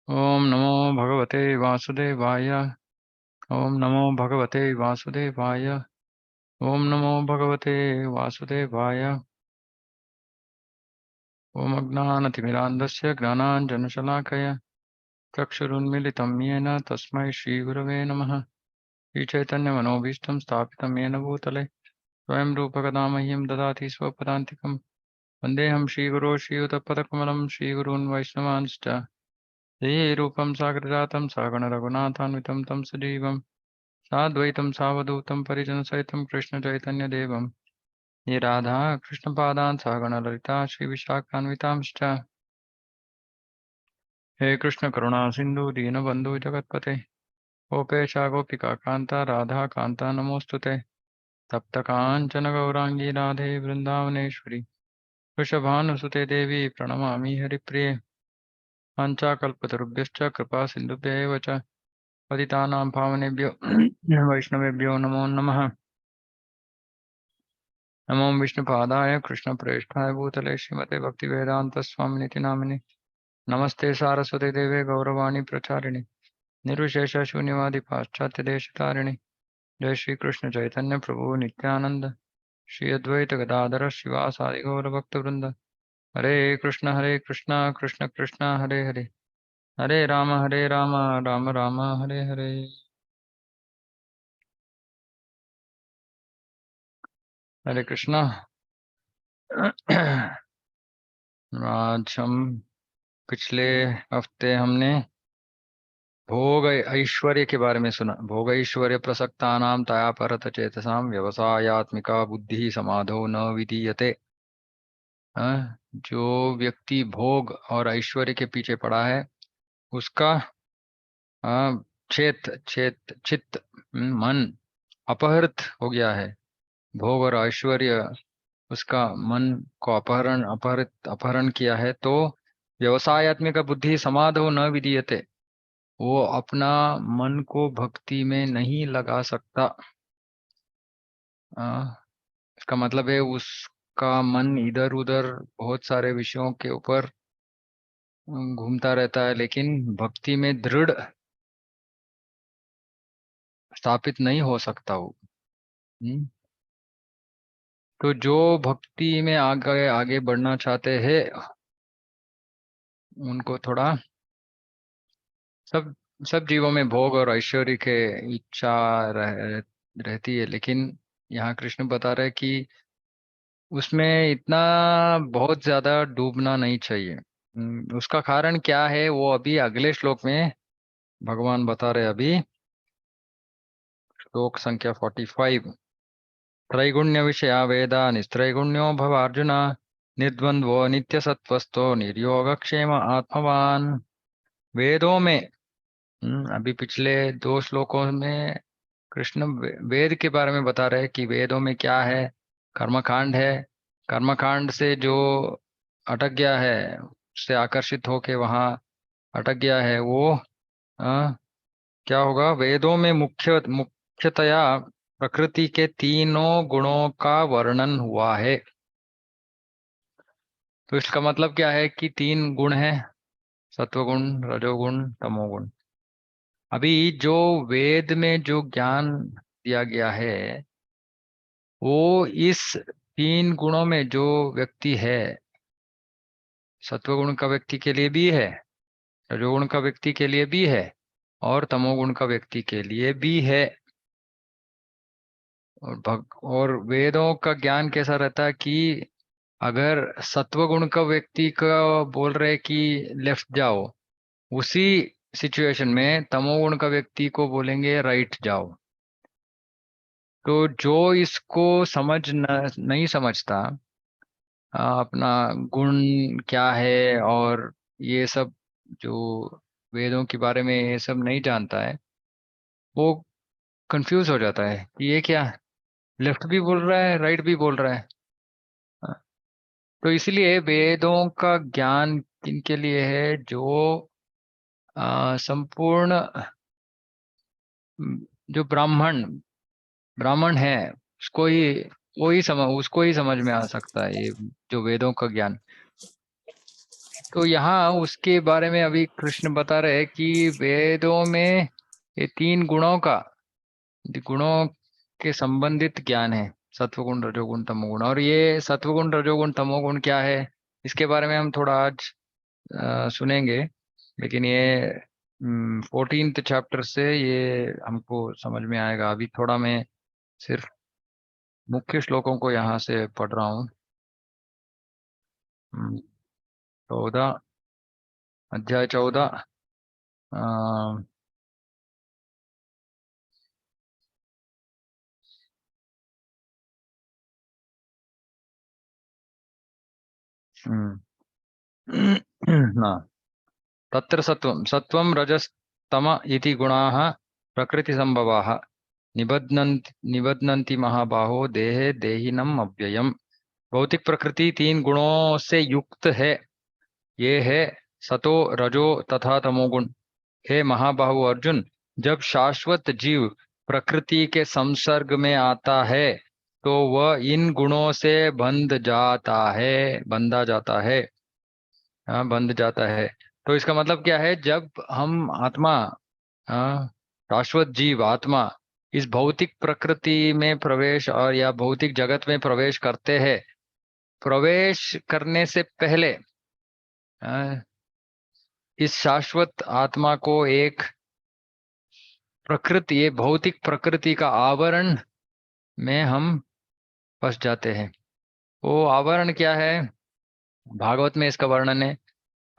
ओम नमो भगवते वासुदेवाय। ओम नमो भगवते वासुदेवाय। ओम नमो भगवते वासुदेवाय। ओम अज्ञानतिमिरान्धस्य ज्ञानाञ्जनशलाकया चक्षुरुन्मिलितं येन तस्मै श्रीगुरवे नमः। श्रीचैतन्यमनोभीष्टं स्थापितं येन भूतले स्वयं रूपकदा मह्यं ददाति स्वपदान्तिकं। वन्देऽहं श्रीगुरो श्रीयुतपदकमलं श्रीगुरून् वैष्णवांश्च श्रीरूपं साग्रजातं सागणरघुनाथान्वितं तं सजीवम् साद्वैतं सावधूतं परिजनसहितं कृष्णचैतन्यदेवं ये राधा कृष्णपादान् सहगणललिता श्रीविशाखान्वितांश्च। हे कृष्णकरुणा सिन्धु दीनबन्धु जगत्पते गोपेश गोपिका कान्ता राधा कान्ता नमोऽस्तुते। तप्तकाञ्चन गौराङ्गी राधे वृन्दावनेश्वरी वृषभानुसुते देवी प्रणमामि हरिप्रिये। पञ्चाकल्पतरुभ्यश्च कृपा सिन्धुभ्य एव च पतितानां पावनेभ्यो वैष्णवेभ्यो नमो नमः। नमो विष्णुपादाय कृष्णप्रेष्ठाय भूतले श्रीमते भक्तिवेदान्तस्वामिनिति नामिने। नमस्ते सारस्वती देवे गौरवाणी प्रचारिणे निर्विशेष शून्यवादी पाश्चात्य देशतारिणे। जय श्री कृष्ण चैतन्य प्रभु नित्यानंद श्री अद्वैत गदाधर शिवासादि गौर भक्तवृंद। हरे कृष्ण कृष्ण कृष्ण हरे हरे हरे राम राम राम हरे हरे। हरे कृष्णा। आज हम पिछले हफ्ते हमने भोग ऐश्वर्य के बारे में सुना। भोग ऐश्वर्य प्रसक्तानां तया परत चेतसां व्यवसायात्मिका बुद्धि समाधो न विधीयते। जो व्यक्ति भोग और ऐश्वर्य के पीछे पड़ा है उसका चेत चेत चित्त मन अपहृत हो गया है। भोग और ऐश्वर्य उसका मन को अपहरण किया है। तो व्यवसायत्मिका बुद्धि समाधो न विधीयते, वो अपना मन को भक्ति में नहीं लगा सकता। इसका मतलब है उसका मन इधर उधर बहुत सारे विषयों के ऊपर घूमता रहता है, लेकिन भक्ति में दृढ़ स्थापित नहीं हो सकता वो। हम्म। तो जो भक्ति में आगे आगे बढ़ना चाहते हैं उनको थोड़ा सब सब जीवों में भोग और ऐश्वर्य के इच्छा रहती है, लेकिन यहाँ कृष्ण बता रहे हैं कि उसमें इतना बहुत ज्यादा डूबना नहीं चाहिए। उसका कारण क्या है वो अभी अगले श्लोक में भगवान बता रहे। अभी श्लोक संख्या 45। त्रैगुण्य विषया वेदा निस्त्रैगुण्यो भव अर्जुन निर्द्वंद्वो नित्य सत्वस्तो निर्योगक्षेम आत्मवान। वेदों में अभी पिछले दो श्लोकों में कृष्ण वेद के बारे में बता रहे हैं कि वेदों में क्या है। कर्मकांड है। कर्मकांड से जो अटक गया है, उससे आकर्षित होके वहां अटक गया है, वो क्या होगा। वेदों में मुख्यतया प्रकृति के तीनों गुणों का वर्णन हुआ है। तो इसका मतलब क्या है कि तीन गुण हैं, सत्वगुण रजोगुण तमोगुण। अभी जो वेद में जो ज्ञान दिया गया है वो इस तीन गुणों में जो व्यक्ति है, सत्वगुण का व्यक्ति के लिए भी है, रजोगुण का व्यक्ति के लिए भी है, और तमोगुण का व्यक्ति के लिए भी है। और वेदों का ज्ञान कैसा रहता है कि अगर सत्वगुण का व्यक्ति का बोल रहे कि लेफ्ट जाओ, उसी सिचुएशन में तमोगुण का व्यक्ति को बोलेंगे राइट जाओ। तो जो इसको नहीं समझता, अपना गुण क्या है और ये सब जो वेदों के बारे में ये सब नहीं जानता है, वो कंफ्यूज हो जाता है कि ये क्या लेफ्ट भी बोल रहा है राइट भी बोल रहा है। तो इसलिए वेदों का ज्ञान किनके लिए है, जो संपूर्ण जो ब्राह्मण ब्राह्मण है उसको ही उसको ही समझ में आ सकता है ये जो वेदों का ज्ञान। तो यहाँ उसके बारे में अभी कृष्ण बता रहे हैं कि वेदों में ये तीन गुणों के संबंधित ज्ञान है, सत्वगुण रजोगुण तमोगुण। और ये सत्वगुण रजोगुण तमोगुण क्या है, इसके बारे में हम थोड़ा आज सुनेंगे। लेकिन ये 14th चैप्टर से ये हमको समझ में आएगा। अभी थोड़ा मैं सिर्फ मुख्य श्लोकों को यहाँ से पढ़ रहा हूँ। 14, अध्याय 14। ना तत्र सत्वं रजस्तम इति गुणाः प्रकृतिसम्भवाः निबध्नन्ति महाबाहो देहे देहिनम् अव्ययम्। भौतिक प्रकृति तीन गुणों से युक्त है। ये है सतो रजो तथा तमोगुण। हे महाबाहु अर्जुन, जब शाश्वत जीव प्रकृति के संसर्ग में आता है तो वह इन गुणों से बंधा जाता है। हाँ, बंध जाता है। तो इसका मतलब क्या है, जब हम आत्मा, हाँ, शाश्वत जीव आत्मा इस भौतिक प्रकृति में प्रवेश और या भौतिक जगत में प्रवेश करते हैं, प्रवेश करने से पहले इस शाश्वत आत्मा को एक प्रकृति, ये भौतिक प्रकृति का आवरण में हम फंस जाते हैं। वो आवरण क्या है, भागवत में इसका वर्णन है।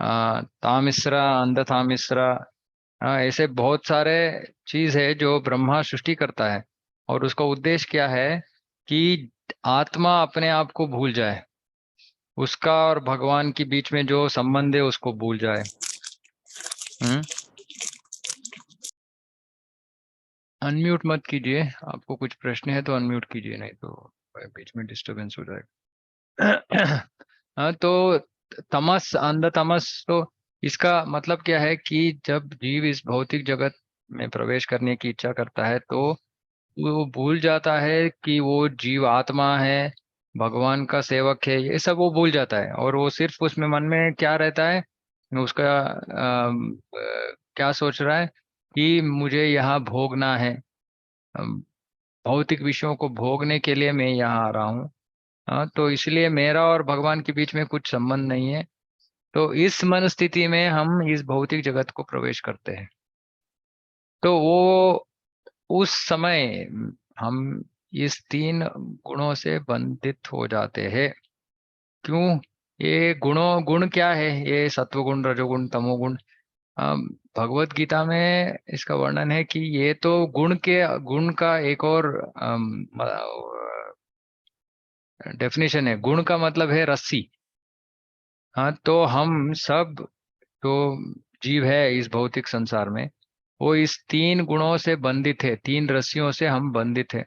तामिश्रा अंधतामिश्रा, ऐसे बहुत सारे चीज है जो ब्रह्मा सृष्टि करता है। और उसका उद्देश्य क्या है कि आत्मा अपने आप को भूल जाए, उसका और भगवान के बीच में जो संबंध है उसको भूल जाए। अनम्यूट मत कीजिए, आपको कुछ प्रश्न है तो अनम्यूट कीजिए, नहीं तो बीच में डिस्टरबेंस हो जाएगा। हाँ, तो तमस अंध तमस, तो इसका मतलब क्या है कि जब जीव इस भौतिक जगत में प्रवेश करने की इच्छा करता है तो वो भूल जाता है कि वो जीव आत्मा है, भगवान का सेवक है, ये सब वो भूल जाता है। और वो सिर्फ उसमें मन में क्या रहता है, उसका क्या सोच रहा है कि मुझे यहाँ भोगना है, अम, भौतिक विषयों को भोगने के लिए मैं यहाँ आ रहा हूँ। हाँ, तो इसलिए मेरा और भगवान के बीच में कुछ संबंध नहीं है। तो इस मन स्थिति में हम इस भौतिक जगत को प्रवेश करते हैं। तो वो उस समय हम इस तीन गुणों से बंधित हो जाते हैं। क्यों? ये गुण क्या है, ये सत्वगुण रजोगुण तमोगुण। भगवत गीता में इसका वर्णन है कि ये तो गुण का एक और डेफिनेशन है। गुण का मतलब है रस्सी। हाँ, तो हम सब जो जीव है इस भौतिक संसार में, वो इस तीन गुणों से बंधित है, तीन रस्सियों से हम बंधित है।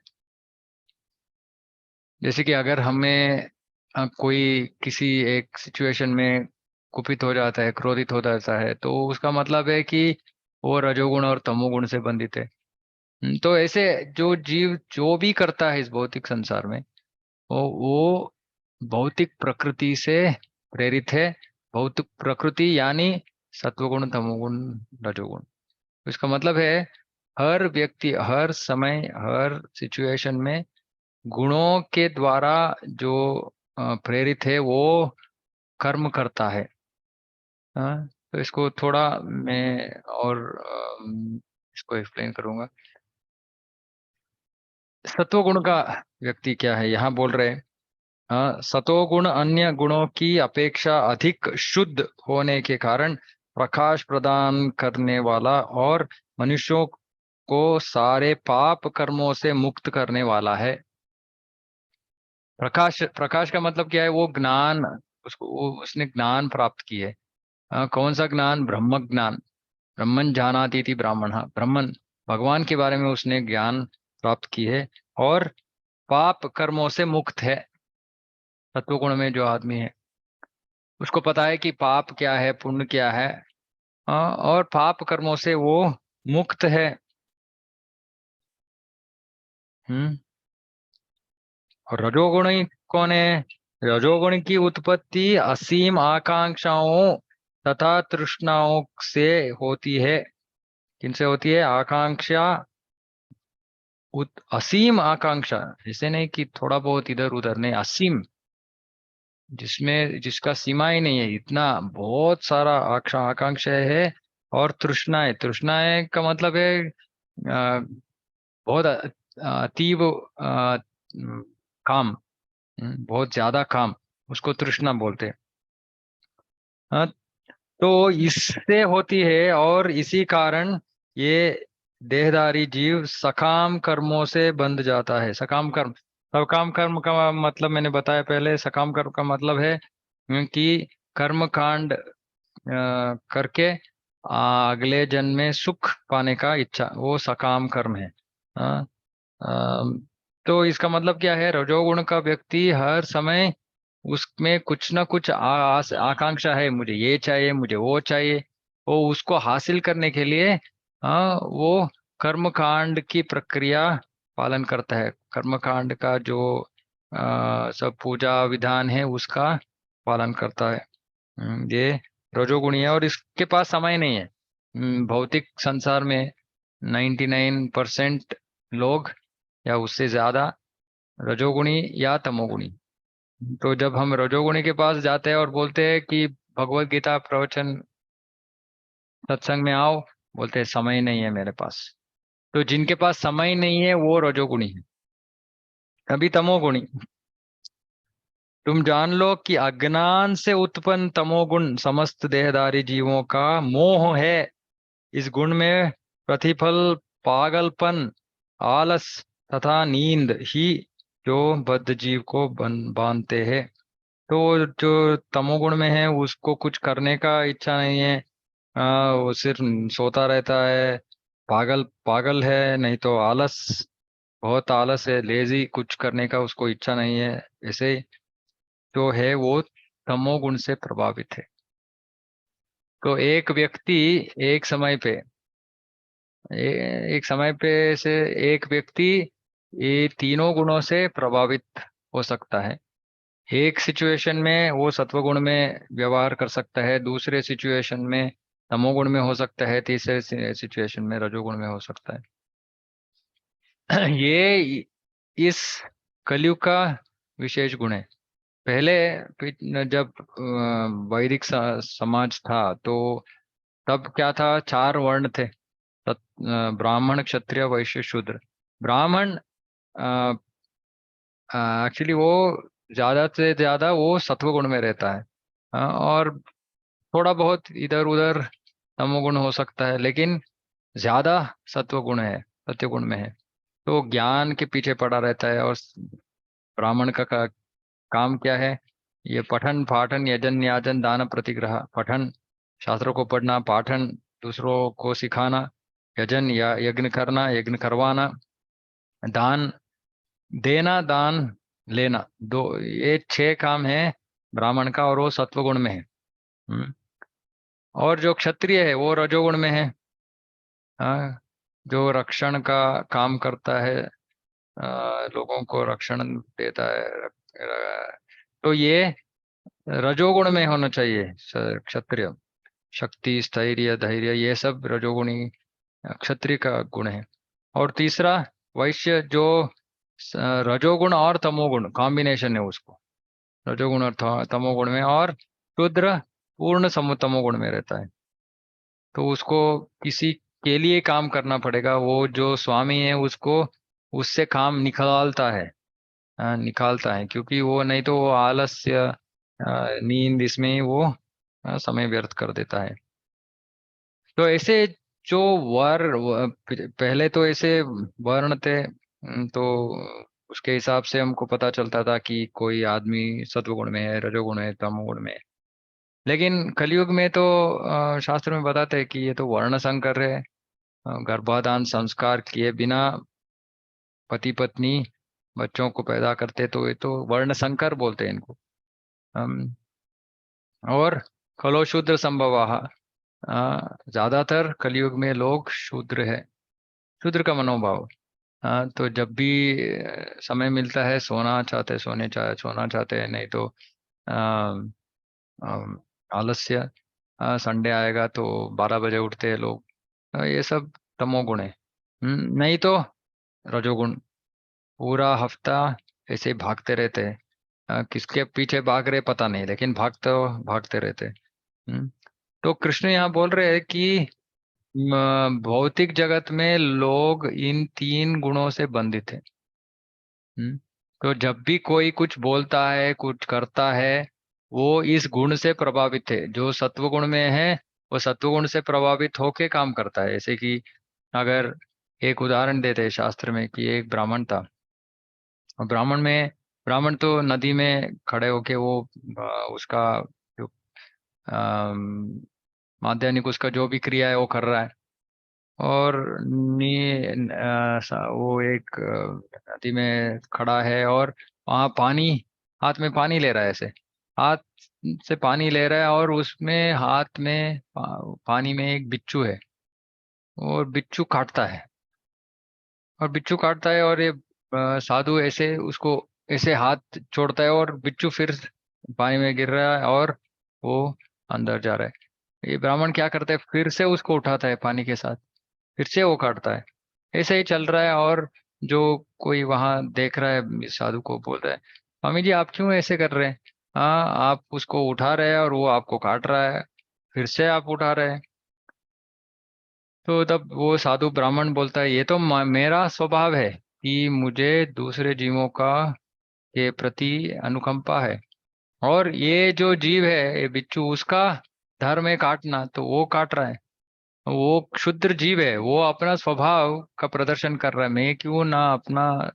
जैसे कि अगर हमें कोई किसी एक सिचुएशन में कुपित हो जाता है, क्रोधित हो जाता है, तो उसका मतलब है कि वो रजोगुण और तमोगुण से बंधित है। तो ऐसे जो जीव जो भी करता है इस भौतिक संसार में, वो भौतिक प्रकृति से प्रेरित है। भौतिक प्रकृति यानी सत्वगुण तमोगुण रजोगुण। तो इसका मतलब है हर व्यक्ति हर समय हर सिचुएशन में गुणों के द्वारा जो प्रेरित है वो कर्म करता है। हाँ, तो इसको थोड़ा मैं और इसको एक्सप्लेन करूंगा। सत्वगुण का व्यक्ति क्या है, यहाँ बोल रहे हैं। हाँ, सतोगुण अन्य गुणों की अपेक्षा अधिक शुद्ध होने के कारण प्रकाश प्रदान करने वाला और मनुष्यों को सारे पाप कर्मों से मुक्त करने वाला है। प्रकाश प्रकाश का मतलब क्या है, वो ज्ञान, उसने ज्ञान प्राप्त की है। कौन सा ज्ञान? ब्रह्म ज्ञान। ब्रह्मन जानाति इति ब्राह्मण। ब्रह्मन, भगवान के बारे में उसने ज्ञान प्राप्त की है और पाप कर्मों से मुक्त है। सत्वगुण में जो आदमी है उसको पता है कि पाप क्या है पुण्य क्या है। और पाप कर्मों से वो मुक्त है। हम्म। और रजोगुणी कौन है? रजोगुण की उत्पत्ति असीम आकांक्षाओं तथा तृष्णाओं से होती है। किनसे होती है? आकांक्षा, असीम आकांक्षा। ऐसे नहीं कि थोड़ा बहुत इधर उधर, नहीं, असीम, जिसमें जिसका सीमा ही नहीं है, इतना बहुत सारा आकांक्षा है। और तृष्णाएं, तृष्णाएं का मतलब है बहुत अतीव काम, बहुत ज्यादा काम, उसको तृष्णा बोलते हैं। हाँ, तो इससे होती है, और इसी कारण ये देहधारी जीव सकाम कर्मों से बंध जाता है। सकाम कर्म, सकाम कर्म का मतलब मैंने बताया पहले। सकाम कर्म का मतलब है कि कर्म कांड करके अगले जन्म में सुख पाने का इच्छा, वो सकाम कर्म है। हाँ, अम, तो इसका मतलब क्या है? रजोगुण का व्यक्ति हर समय उसमें कुछ ना कुछ आकांक्षा है, मुझे ये चाहिए, मुझे वो चाहिए। वो उसको हासिल करने के लिए वो कर्म कांड की प्रक्रिया पालन करता है। कर्म कांड का जो सब पूजा विधान है उसका पालन करता है। ये रजोगुणी है, और इसके पास समय नहीं है। भौतिक संसार में 99% लोग या उससे ज्यादा रजोगुणी या तमोगुणी। तो जब हम रजोगुणी के पास जाते हैं और बोलते हैं कि भगवत गीता प्रवचन सत्संग में आओ, बोलते हैं समय नहीं है मेरे पास। तो जिनके पास समय नहीं है वो रजोगुणी है। अभी तमोगुणी, तुम जान लो कि अज्ञान से उत्पन्न तमोगुण समस्त देहधारी जीवों का मोह है। इस गुण में प्रतिफल पागलपन, आलस तथा नींद ही जो बद्ध जीव को बांधते हैं। तो जो तमोगुण में है उसको कुछ करने का इच्छा नहीं है। वो सिर्फ सोता रहता है, पागल पागल है, नहीं तो आलस, बहुत आलस है, लेजी, कुछ करने का उसको इच्छा नहीं है। ऐसे जो है वो तमोगुण से प्रभावित है। तो एक व्यक्ति एक समय पे एक समय पे से एक व्यक्ति ये तीनों गुणों से प्रभावित हो सकता है। एक सिचुएशन में वो सत्वगुण में व्यवहार कर सकता है, दूसरे सिचुएशन में तमोगुण में हो सकता है, तीसरे सिचुएशन में रजोगुण में हो सकता है। ये इस कलयुग का विशेष गुण है। पहले जब वैदिक समाज था तो तब क्या था? चार वर्ण थे, ब्राह्मण, क्षत्रिय, वैश्य, शूद्र। ब्राह्मण एक्चुअली वो ज्यादा से ज्यादा वो सत्वगुण में रहता है। और थोड़ा बहुत इधर उधर तमोगुण हो सकता है, लेकिन ज्यादा सत्वगुण है, सत्वगुण में है। तो ज्ञान के पीछे पड़ा रहता है। और ब्राह्मण का काम क्या है? ये पठन पाठन यजन याजन दान प्रतिग्रह। पठन, शास्त्रों को पढ़ना, पाठन, दूसरों को सिखाना, यजन या यज्ञ करना, यज्ञ करवाना, दान देना, दान लेना, दो, ये छह काम है ब्राह्मण का, और वो सत्वगुण में है। हम्म। और जो क्षत्रिय है वो रजोगुण में है। हाँ, जो रक्षण का काम करता है, लोगों को रक्षण देता है, तो ये रजोगुण में होना चाहिए। क्षत्रिय, शक्ति, स्थैर्य, धैर्य, ये सब रजोगुणी क्षत्रिय का गुण है। और तीसरा वैश्य, जो रजोगुण और तमोगुण कॉम्बिनेशन है उसको, रजोगुण और तमोगुण में। और शूद्र पूर्ण तमोगुण में रहता है। तो उसको किसी के लिए काम करना पड़ेगा, वो जो स्वामी है उसको उससे काम निकालता है। निकालता है, क्योंकि वो नहीं तो वो आलस्य, नींद, इसमें ही वो समय व्यर्थ कर देता है। तो ऐसे जो पहले तो ऐसे वर्ण थे। तो उसके हिसाब से हमको पता चलता था कि कोई आदमी सत्वगुण में है, रजोगुण है, तमोगुण में है। लेकिन कलयुग में तो शास्त्र में बताते हैं कि ये तो वर्ण संकर है। गर्भाधान संस्कार किए बिना पति पत्नी बच्चों को पैदा करते, तो ये तो वर्ण संकर बोलते हैं इनको। हम और खलो शूद्र संभवाः, ज्यादातर कलयुग में लोग शूद्र है, शूद्र का मनोभाव। तो जब भी समय मिलता है सोना चाहते, सोना चाहते हैं, नहीं तो अ, अ, आलस्य, संडे आएगा तो 12 बजे उठते हैं लोग। ये सब तमोगुण है। नहीं तो रजोगुण, पूरा हफ्ता ऐसे ही भागते रहते हैं। किसके पीछे भाग रहे पता नहीं, लेकिन भागते भागते रहते हैं। हम्म, तो कृष्ण यहाँ बोल रहे हैं कि भौतिक जगत में लोग इन 3 गुणों से बंधित है। हम्म, तो जब भी कोई कुछ बोलता है, कुछ करता है, वो इस गुण से प्रभावित है। जो सत्व गुण में है वो सत्व गुण से प्रभावित होके काम करता है। जैसे कि अगर एक उदाहरण देते हैं शास्त्र में कि एक ब्राह्मण था। और ब्राह्मण तो नदी में खड़े होके वो उसका जो माध्यमिक उसका जो भी क्रिया है वो कर रहा है। और वो एक नदी में खड़ा है और वहाँ पानी, हाथ में पानी ले रहा है ऐसे, हाथ से पानी ले रहा है और उसमें हाथ में पानी में एक बिच्छू है। और बिच्छू काटता है, और बिच्छू काटता है और ये साधु ऐसे उसको ऐसे हाथ छोड़ता है और बिच्छू फिर पानी में गिर रहा है और वो अंदर जा रहा है। ये ब्राह्मण क्या करता है, फिर से उसको उठाता है पानी के साथ, फिर से वो काटता है। ऐसे ही चल रहा है। और जो कोई वहां देख रहा है इस साधु को बोल रहा है, स्वामी जी आप क्यों ऐसे कर रहे हैं? हाँ, आप उसको उठा रहे हैं और वो आपको काट रहा है, फिर से आप उठा रहे हैं। तो तब वो साधु ब्राह्मण बोलता है, ये तो मेरा स्वभाव है कि मुझे दूसरे जीवों का के प्रति अनुकंपा है। और ये जो जीव है ये बिच्छू, उसका धर्म है काटना, तो वो काट रहा है। वो क्षुद्र जीव है, वो अपना स्वभाव का प्रदर्शन कर रहा है। मैं क्यों ना अपना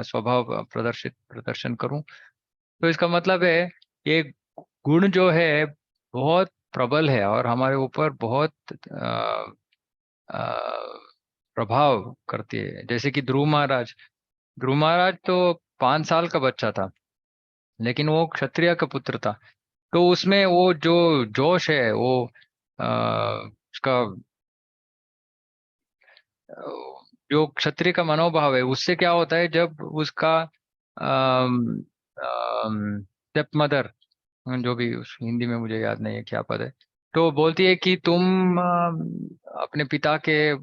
स्वभाव प्रदर्शन करूं? तो इसका मतलब है ये गुण जो है बहुत प्रबल है और हमारे ऊपर बहुत अ, प्रभाव करती है। जैसे कि ध्रुव महाराज तो 5 साल का बच्चा था, लेकिन वो क्षत्रिय का पुत्र था। तो उसमें वो जो जोश है वो उसका जो क्षत्रिय का मनोभाव है, उससे क्या होता है जब उसका स्टेप मदर, जो भी उस हिंदी में मुझे याद नहीं है क्या पद है, तो बोलती है कि तुम अपने पिता के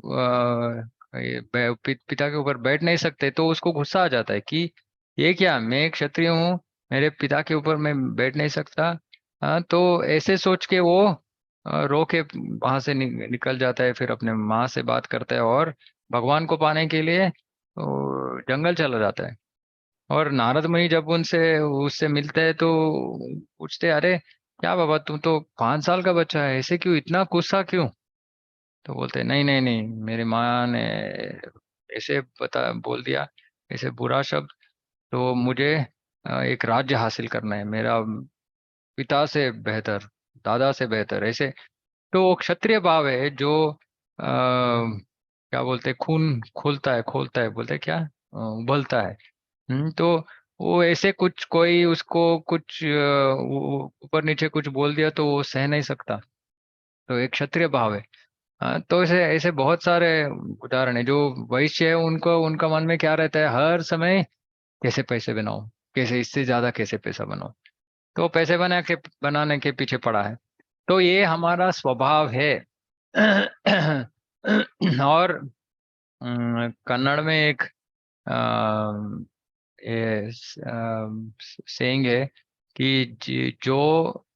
पिता के ऊपर बैठ नहीं सकते। तो उसको गुस्सा आ जाता है कि ये क्या, मैं क्षत्रिय हूँ, मेरे पिता के ऊपर मैं बैठ नहीं सकता। तो ऐसे सोच के वो रो के वहां से निकल जाता है, फिर अपने माँ से बात करता है और भगवान को पाने के लिए वो जंगल चला जाता है। और नारद मुनि जब उनसे उससे मिलते हैं तो पूछते हैं, अरे क्या बाबा, तुम तो 5 साल का बच्चा है, ऐसे क्यों, इतना गुस्सा क्यों? तो बोलते हैं, नहीं नहीं नहीं, मेरी माँ ने ऐसे बता बोल दिया, ऐसे बुरा शब्द। तो मुझे एक राज्य हासिल करना है, मेरा पिता से बेहतर, दादा से बेहतर, ऐसे। तो वो क्षत्रिय भाव है जो क्या बोलते हैं, खून खोलता है, खोलता है बोलते हैं क्या, उबलता है। तो वो ऐसे कुछ कोई उसको कुछ ऊपर नीचे कुछ बोल दिया तो वो सह नहीं सकता। तो एक क्षत्रिय भाव है। तो ऐसे ऐसे बहुत सारे उदाहरण है। जो वैश्य है उनको, उनका मन में क्या रहता है हर समय, कैसे पैसे बनाओ, कैसे इससे ज्यादा कैसे पैसा बनाओ। तो पैसे बनाने के पीछे पड़ा है। तो ये हमारा स्वभाव है। और कन्नड़ में एक ये सेइंग है कि जो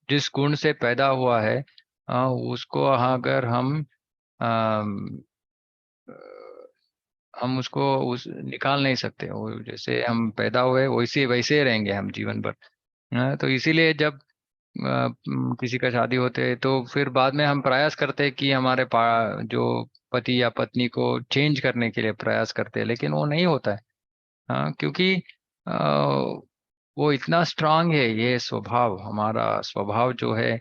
जिस गुण से पैदा हुआ है उसको अगर अम, हम उसको उस निकाल नहीं सकते। वो जैसे हम पैदा हुए वैसे वैसे ही रहेंगे हम जीवन भर। तो इसीलिए जब किसी का शादी होते है तो फिर बाद में हम प्रयास करते हैं कि हमारे जो पति या पत्नी को चेंज करने के लिए प्रयास करते हैं, लेकिन वो नहीं होता है। हाँ, क्योंकि वो इतना स्ट्रांग है ये स्वभाव, हमारा स्वभाव जो है।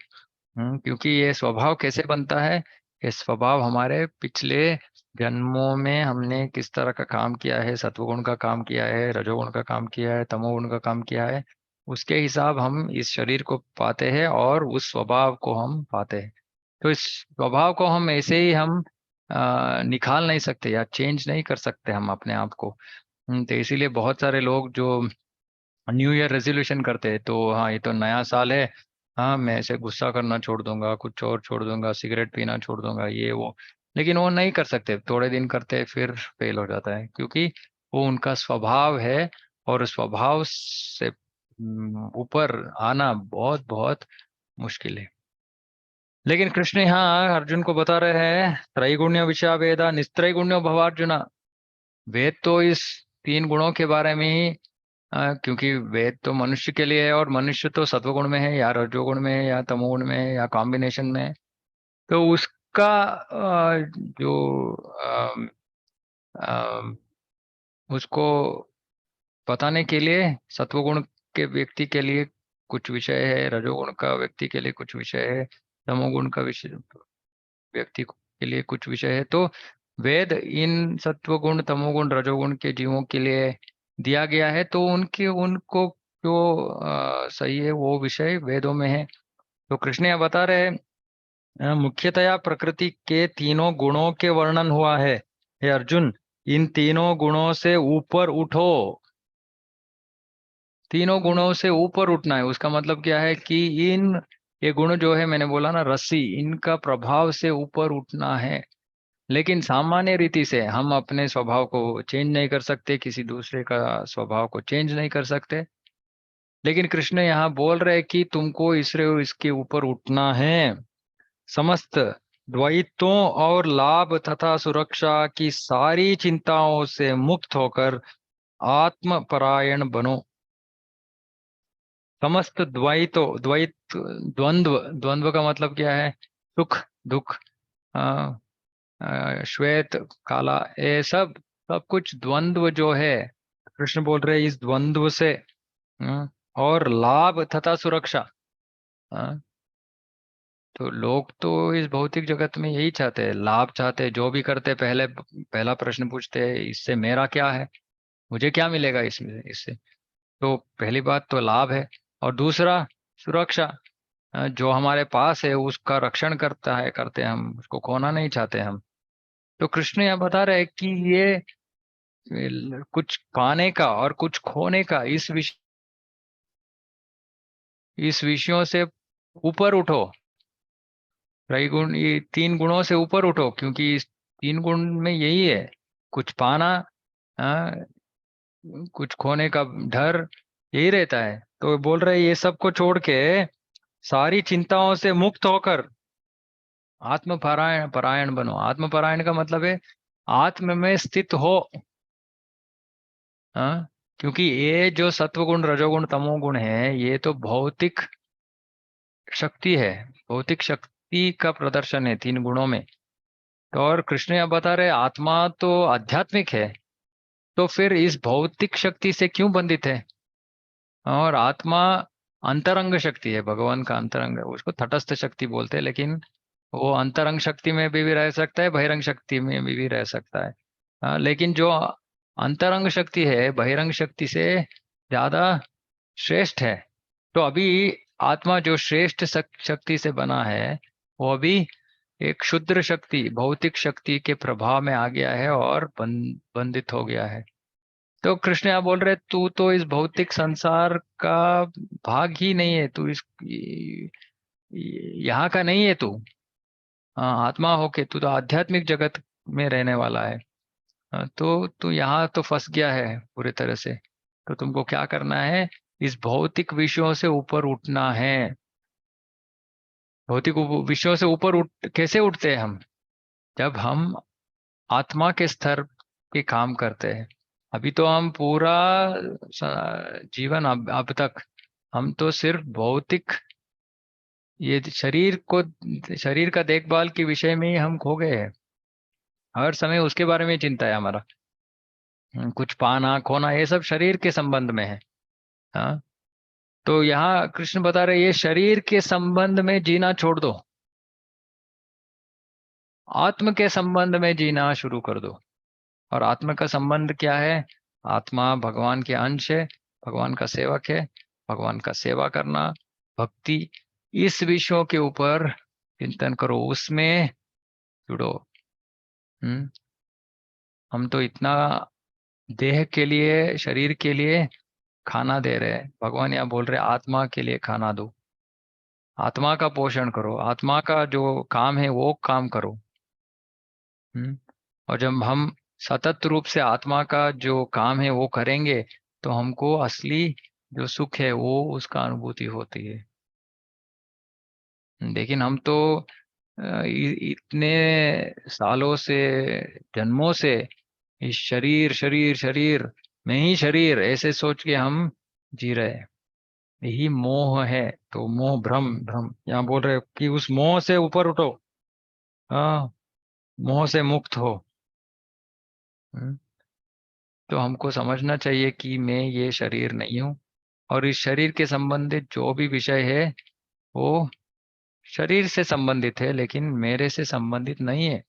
क्योंकि ये स्वभाव कैसे बनता है, ये स्वभाव हमारे पिछले जन्मों में हमने किस तरह का काम किया है, सत्वगुण का काम किया है, रजोगुण का काम किया है, तमोगुण का काम किया है, उसके हिसाब हम इस शरीर को पाते हैं और उस स्वभाव को हम पाते हैं। तो इस स्वभाव को हम ऐसे ही हम निकाल नहीं सकते या चेंज नहीं कर सकते हम अपने आप को। तो इसीलिए बहुत सारे लोग जो न्यू ईयर रेजोल्यूशन करते हैं, तो हाँ ये तो नया साल है, हाँ, मैं ऐसे गुस्सा करना छोड़ दूंगा, कुछ और छोड़ दूंगा, सिगरेट पीना छोड़ दूंगा, ये वो, लेकिन वो नहीं कर सकते। थोड़े दिन करते फिर फेल हो जाता है, क्योंकि वो उनका स्वभाव है। और स्वभाव से ऊपर आना बहुत बहुत मुश्किल है। लेकिन कृष्ण यहाँ अर्जुन को बता रहे हैं, त्रैगुण्य विषया वेदा निस्त्रैगुण्यो भवार्जुना। वेद तो इस तीन गुणों के बारे में ही, क्योंकि वेद तो मनुष्य के लिए है, और मनुष्य तो सत्वगुण में है या रजोगुण में है या तमोगुण में है या कॉम्बिनेशन में है। तो उसका जो अम, उसको बताने के लिए सत्वगुण के व्यक्ति के लिए कुछ विषय है, रजोगुण का व्यक्ति के लिए कुछ विषय है, तमोगुण का विषय व्यक्ति के लिए कुछ विषय है। तो वेद इन सत्वगुण तमोगुण रजोगुण के जीवों के लिए दिया गया है, तो उनके उनको जो सही है वो विषय वेदों में है। तो कृष्ण यह बता रहे हैं, मुख्यतया प्रकृति के तीनों गुणों के वर्णन हुआ है। हे अर्जुन, इन तीनों गुणों से ऊपर उठो। तीनों गुणों से ऊपर उठना है, उसका मतलब क्या है कि इन ये गुण जो है, मैंने बोला ना रस्सी, इनका प्रभाव से ऊपर उठना है। लेकिन सामान्य रीति से हम अपने स्वभाव को चेंज नहीं कर सकते, किसी दूसरे का स्वभाव को चेंज नहीं कर सकते। लेकिन कृष्ण यहाँ बोल रहे हैं कि तुमको इसके ऊपर उठना है। समस्त द्वैतों और लाभ तथा सुरक्षा की सारी चिंताओं से मुक्त होकर आत्मपरायण बनो। समस्त द्वैतों, द्वंद्व, द्वंद्व का मतलब क्या है? सुख दुख, श्वेत काला, ये सब सब कुछ द्वंद्व जो है, कृष्ण बोल रहे हैं इस द्वंद्व से। और लाभ तथा सुरक्षा। हाँ, तो लोग तो इस भौतिक जगत में यही चाहते हैं, लाभ चाहते हैं। जो भी करते पहले पहला प्रश्न पूछते हैं, इससे मेरा क्या है, मुझे क्या मिलेगा इसमें इससे। तो पहली बात तो लाभ है, और दूसरा सुरक्षा। जो हमारे पास है उसका रक्षण करता है, करते हैं हम, उसको खोना नहीं चाहते हम। तो कृष्ण यहाँ बता रहे हैं कि ये कुछ पाने का और कुछ खोने का, इस विषयों से ऊपर उठो। त्रैगुण, ये तीन गुणों से ऊपर उठो, क्योंकि इस तीन गुण में यही है, कुछ पाना, आ, कुछ खोने का डर, यही रहता है। तो बोल रहे ये सब को छोड़ के सारी चिंताओं से मुक्त होकर आत्मपरायण परायण बनो। आत्मपरायण का मतलब है आत्म में स्थित हो। हाँ, क्योंकि ये जो सत्वगुण रजोगुण तमोगुण है, ये तो भौतिक शक्ति है, भौतिक शक्ति का प्रदर्शन है तीन गुणों में। तो और कृष्ण यह बता रहे आत्मा तो आध्यात्मिक है, तो फिर इस भौतिक शक्ति से क्यों बंधित है? और आत्मा अंतरंग शक्ति है, भगवान का अंतरंग है, उसको तटस्थ शक्ति बोलते हैं। लेकिन वो अंतरंग शक्ति में भी रह सकता है, बहिरंग शक्ति में भी रह सकता है। लेकिन जो अंतरंग शक्ति है बहिरंग शक्ति से ज्यादा श्रेष्ठ है। तो अभी आत्मा जो श्रेष्ठ शक्ति से बना है, वो अभी एक क्षुद्र शक्ति, भौतिक शक्ति के प्रभाव में आ गया है और बंधित हो गया है। तो कृष्ण यहाँ बोल रहे तू तो इस भौतिक संसार का भाग ही नहीं है, तू इस यहाँ का नहीं है तू। हाँ, आत्मा होके तू तो आध्यात्मिक जगत में रहने वाला है। तो तू यहाँ तो फंस गया है पूरी तरह से। तो तुमको क्या करना है? इस भौतिक विषयों से ऊपर उठना है। भौतिक विषयों से ऊपर उठ कैसे उठते हैं हम? जब हम आत्मा के स्तर के काम करते हैं। अभी तो हम पूरा जीवन, अब तक हम तो सिर्फ भौतिक, ये शरीर का देखभाल के विषय में ही हम खो गए हैं। हर समय उसके बारे में चिंता है हमारा। कुछ पाना खोना ये सब शरीर के संबंध में है। हाँ, तो यहाँ कृष्ण बता रहे ये शरीर के संबंध में जीना छोड़ दो, आत्म के संबंध में जीना शुरू कर दो। और आत्मा का संबंध क्या है? आत्मा भगवान के अंश है, भगवान का सेवक है। भगवान का सेवा करना, भक्ति, इस विषयों के ऊपर चिंतन करो, उसमें जुड़ो। हम्म हम तो इतना देह के लिए, शरीर के लिए खाना दे रहे हैं, भगवान यहाँ बोल रहे आत्मा के लिए खाना दो। आत्मा का पोषण करो, आत्मा का जो काम है वो काम करो। और जब हम सतत रूप से आत्मा का जो काम है वो करेंगे तो हमको असली जो सुख है वो उसका अनुभूति होती है। लेकिन हम तो इतने सालों से, जन्मों से इस शरीर शरीर शरीर में ही शरीर ऐसे सोच के हम जी रहे हैं। यही मोह है। तो मोह भ्रम भ्रम यहाँ बोल रहे हो कि उस मोह से ऊपर उठो। हाँ, मोह से मुक्त हो। हम्म, तो हमको समझना चाहिए कि मैं ये शरीर नहीं हूँ, और इस शरीर के संबंधित जो भी विषय है वो शरीर से संबंधित है लेकिन मेरे से संबंधित नहीं है,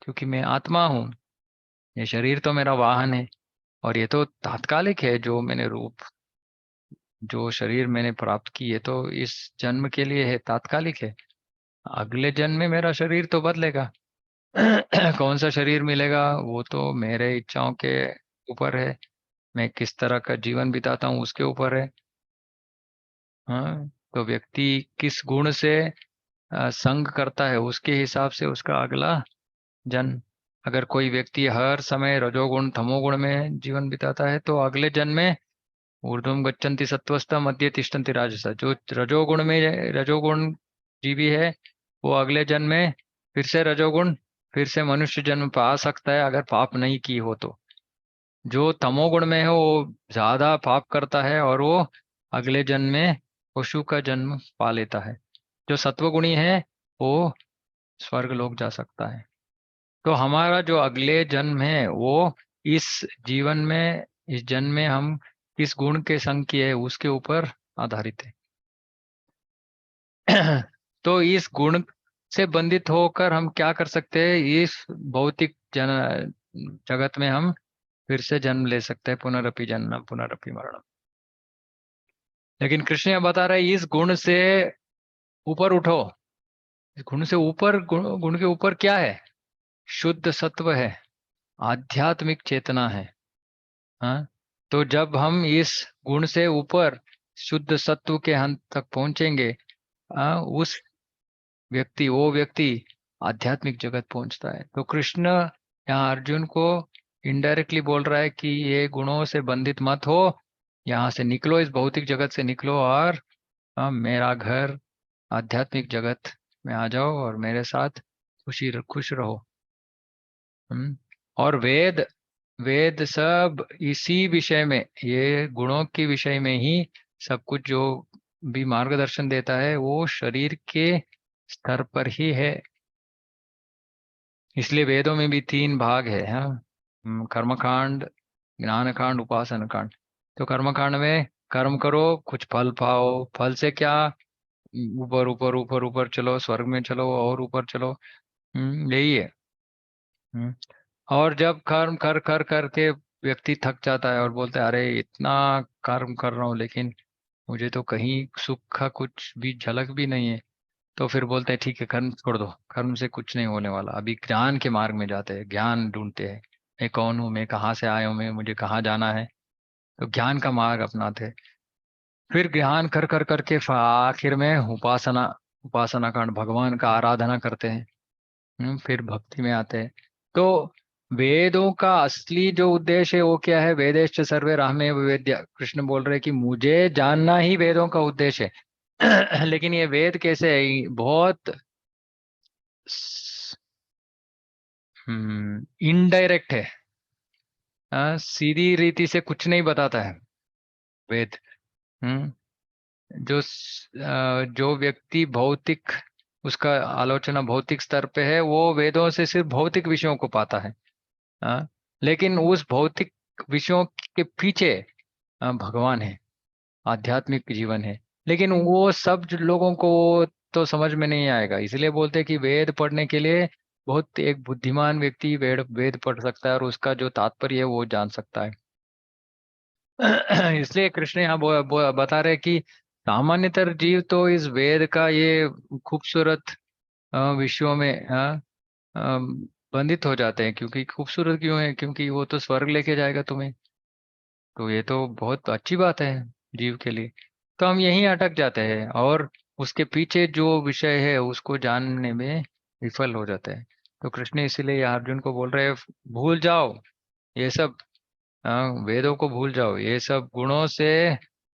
क्योंकि मैं आत्मा हूँ। ये शरीर तो मेरा वाहन है, और ये तो तात्कालिक है। जो मैंने रूप, जो शरीर मैंने प्राप्त की है तो इस जन्म के लिए है, तात्कालिक है। अगले जन्म में मेरा शरीर तो बदलेगा। कौन सा शरीर मिलेगा वो तो मेरे इच्छाओं के ऊपर है, मैं किस तरह का जीवन बिताता हूँ उसके ऊपर है। हाँ, तो व्यक्ति किस गुण से संग करता है उसके हिसाब से उसका अगला जन्म। अगर कोई व्यक्ति हर समय रजोगुण तमोगुण में जीवन बिताता है तो अगले जन्म में ऊर्ध्वं गच्छन्ति सत्त्वस्ता मध्य तिष्ठन्ति राजसा, जो रजोगुण में रजोगुण जीवी है वो अगले जन्म में फिर से रजोगुण, फिर से मनुष्य जन्म पा सकता है अगर पाप नहीं की हो तो। जो तमोगुण में है वो ज्यादा पाप करता है और वो अगले जन्म में पशु का जन्म पा लेता है। जो सत्वगुणी है वो स्वर्ग लोक जा सकता है। तो हमारा जो अगले जन्म है वो इस जीवन में, इस जन्म में हम किस गुण के संग किए उसके ऊपर आधारित है। तो इस गुण से बंधित होकर हम क्या कर सकते हैं, इस भौतिक जगत में हम फिर से जन्म ले सकते हैं, पुनरपि जन्म पुनरपि मरणम। लेकिन कृष्ण यह बता रहे हैं इस गुण से ऊपर उठो। इस गुण से ऊपर, गुण के ऊपर क्या है? शुद्ध सत्व है, आध्यात्मिक चेतना है। हाँ, तो जब हम इस गुण से ऊपर शुद्ध सत्व के अंत तक पहुंचेंगे, उस व्यक्ति, वो व्यक्ति आध्यात्मिक जगत पहुंचता है। तो कृष्ण यहाँ अर्जुन को इनडायरेक्टली बोल रहा है कि ये गुणों से बंधित मत हो, यहाँ से निकलो, इस भौतिक जगत से निकलो, और मेरा घर आध्यात्मिक जगत में आ जाओ और मेरे साथ खुश रहो। हम्म। और वेद, वेद सब इसी विषय में, ये गुणों के विषय में ही सब कुछ जो भी मार्गदर्शन देता है वो शरीर के स्तर पर ही है। इसलिए वेदों में भी तीन भाग है। हाँ, कर्मकांड, ज्ञान कांड, उपासना कांड। तो कर्मकांड में कर्म करो, कुछ फल पाओ, फल से क्या, ऊपर ऊपर ऊपर ऊपर चलो, स्वर्ग में चलो और ऊपर चलो। यही है। हम्म। और जब कर्म कर कर करके व्यक्ति थक जाता है और बोलता है अरे इतना कर्म कर रहा हूँ लेकिन मुझे तो कहीं सुख का कुछ भी झलक भी नहीं है, तो फिर बोलते हैं ठीक है कर्म छोड़ दो, कर्म से कुछ नहीं होने वाला। अभी ज्ञान के मार्ग में जाते हैं, ज्ञान ढूंढते हैं, मैं कौन हूँ, मैं कहाँ से आया हूँ, मैं मुझे कहाँ जाना है। तो ज्ञान का मार्ग अपनाते हैं। फिर ज्ञान कर कर करके आखिर में उपासना, उपासना कांड, भगवान का आराधना करते हैं। फिर भक्ति में आते हैं। तो वेदों का असली जो उद्देश्य है वो क्या है? वेदेश्च सर्वे रामे वेद्या, कृष्ण बोल रहे हैं कि मुझे जानना ही वेदों का उद्देश्य है। लेकिन ये वेद कैसे है? बहुत इनडायरेक्ट है। सीधी रीति से कुछ नहीं बताता है वेद। हम्म जो व्यक्ति भौतिक, उसका आलोचना भौतिक स्तर पे है, वो वेदों से सिर्फ भौतिक विषयों को पाता है। लेकिन उस भौतिक विषयों के पीछे भगवान है, आध्यात्मिक जीवन है। लेकिन वो सब लोगों को तो समझ में नहीं आएगा, इसलिए बोलते हैं कि वेद पढ़ने के लिए बहुत एक बुद्धिमान व्यक्ति वेद वेद पढ़ सकता है और उसका जो तात्पर्य है वो जान सकता है। इसलिए कृष्ण यहाँ बता रहे हैं कि सामान्यतर जीव तो इस वेद का ये खूबसूरत विषयों में बंधित हो जाते हैं। क्योंकि खूबसूरत क्यों है? क्योंकि वो तो स्वर्ग लेके जाएगा तुम्हें। तो ये तो बहुत अच्छी बात है जीव के लिए। तो हम यहीं अटक जाते हैं। और उसके पीछे जो विषय है उसको जानने में विफल हो जाते हैं। तो कृष्ण इसीलिए अर्जुन को बोल रहे हैं, भूल जाओ ये सब। वेदों को भूल जाओ, ये सब गुणों से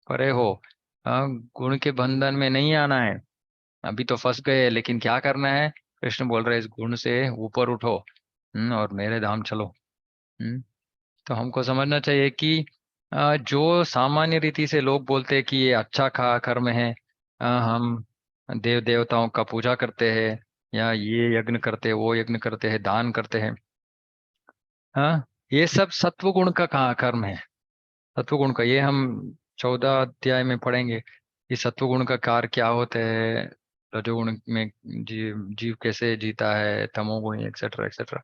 परे हो। गुण के बंधन में नहीं आना है। अभी तो फंस गए, लेकिन क्या करना है? कृष्ण बोल रहे हैं, इस गुण से ऊपर उठो, और मेरे धाम चलो। हम्म तो हमको समझना चाहिए कि जो सामान्य रीति से लोग बोलते हैं कि ये अच्छा खा कर्म है, हम देव देवताओं का पूजा करते हैं, या ये यज्ञ करते हैं, वो यज्ञ करते हैं, दान करते हैं, हाँ, ये सब सत्व गुण का कहाँ कर्म है? सत्व गुण का ये हम 14 अध्याय में पढ़ेंगे कि सत्व गुण का कार्य क्या होता है, रजोगुण में जीव जीव कैसे जीता है, तमोगुण, एक्सेट्रा एक्सेट्रा।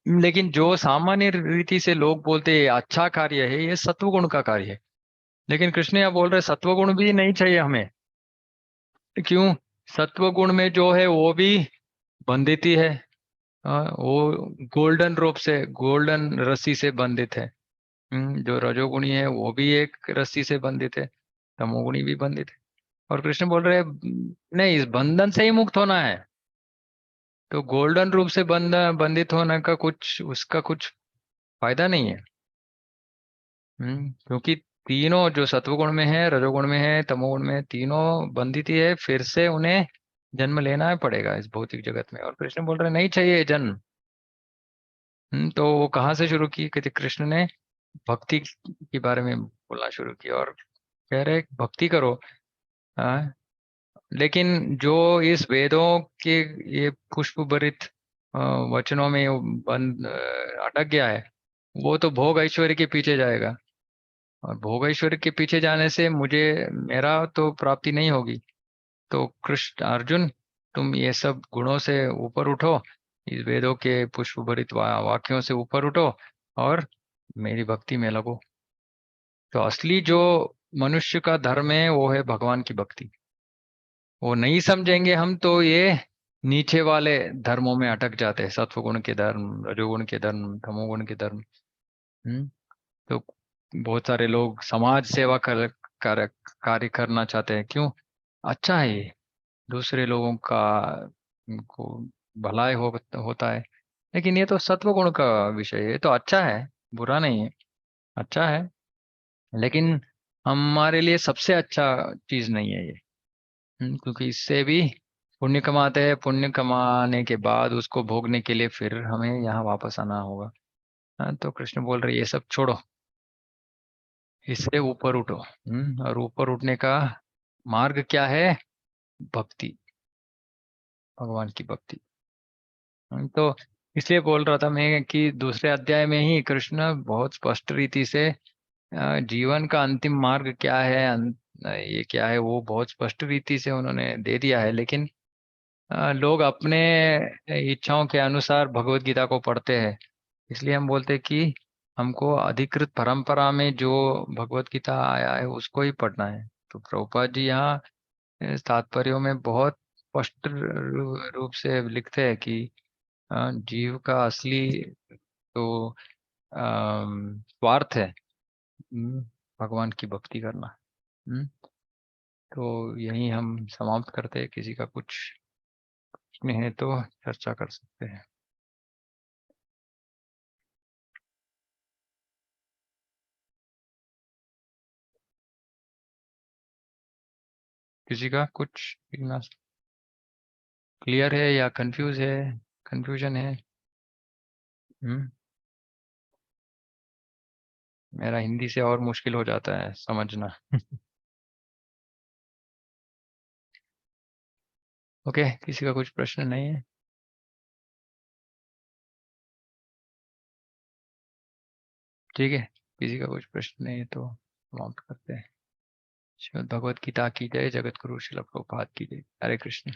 लेकिन जो सामान्य रीति से लोग बोलते हैं ये अच्छा कार्य है, ये सत्वगुण का कार्य है। लेकिन कृष्ण यहाँ बोल रहे सत्वगुण भी नहीं चाहिए हमें। क्यों? सत्वगुण में जो है वो भी बंधित ही है। वो गोल्डन रोप से, गोल्डन रस्सी से बंधित है। जो रजोगुणी है वो भी एक रस्सी से बंधित है, तमोगुणी भी बंधित है। और कृष्ण बोल रहे हैं, नहीं, इस बंधन से ही मुक्त होना है। तो गोल्डन रूप से बंधित होने का कुछ, उसका कुछ फायदा नहीं है। क्योंकि तीनों जो सत्वगुण में है, रजोगुण में है, तमोगुण में है, तीनों बंधित ही है, फिर से उन्हें जन्म लेना ही पड़ेगा इस भौतिक जगत में। और कृष्ण बोल रहे नहीं चाहिए जन्म। तो वो कहाँ से शुरू की? कहते कृष्ण ने भक्ति के बारे में बोलना शुरू किया और कह रहे भक्ति करो। हाँ, लेकिन जो इस वेदों के ये पुष्प भरित वचनों में वो अटक गया है, वो तो भोग ऐश्वर्य के पीछे जाएगा। और भोग ऐश्वर्य के पीछे जाने से मुझे, मेरा तो प्राप्ति नहीं होगी। तो कृष्ण, अर्जुन, तुम ये सब गुणों से ऊपर उठो, इस वेदों के पुष्प भरित वाक्यों से ऊपर उठो, और मेरी भक्ति में लगो। तो असली जो मनुष्य का धर्म है वो है भगवान की भक्ति। वो नहीं समझेंगे हम तो ये नीचे वाले धर्मों में अटक जाते हैं, सत्वगुण के धर्म, रजोगुण के धर्म, तमोगुण के धर्म। हम्म तो बहुत सारे लोग समाज सेवा कर कार्य करना चाहते हैं। क्यों? अच्छा है ये, दूसरे लोगों का को भलाई होता है। लेकिन ये तो सत्वगुण का विषय है, ये तो अच्छा है, बुरा नहीं है, अच्छा है। लेकिन हमारे लिए सबसे अच्छा चीज नहीं है ये। क्योंकि इससे भी पुण्य कमाते हैं, पुण्य कमाने के बाद उसको भोगने के लिए फिर हमें यहाँ वापस आना होगा। तो कृष्ण बोल रहे ये सब छोड़ो, इससे ऊपर उठो। और ऊपर उठने का मार्ग क्या है? भक्ति, भगवान की भक्ति। तो इसलिए बोल रहा था मैं कि दूसरे अध्याय में ही कृष्ण बहुत स्पष्ट रीति से जीवन का अंतिम मार्ग क्या है, ये क्या है, वो बहुत स्पष्ट रीति से उन्होंने दे दिया है। लेकिन लोग अपने इच्छाओं के अनुसार भगवत गीता को पढ़ते हैं। इसलिए हम बोलते हैं कि हमको अधिकृत परंपरा में जो भगवत गीता आया है उसको ही पढ़ना है। तो प्रभुपाद जी यहाँ तात्पर्यों में बहुत स्पष्ट रूप से लिखते हैं कि जीव का असली तो स्वार्थ है, भगवान की भक्ति करना। हम्म, तो यही हम समाप्त करते हैं। किसी का कुछ प्रश्न है तो चर्चा कर सकते हैं। किसी का कुछ क्लियर है या कंफ्यूज है, कंफ्यूजन है? हम्म मेरा हिंदी से और मुश्किल हो जाता है समझना। ओके, किसी का कुछ प्रश्न नहीं है? ठीक है, किसी का कुछ प्रश्न नहीं है तो समाप्त करते हैं। श्रीमद् भगवत गीता की जय, जगत गुरु श्रील प्रभुपाद की जय। हरे कृष्ण।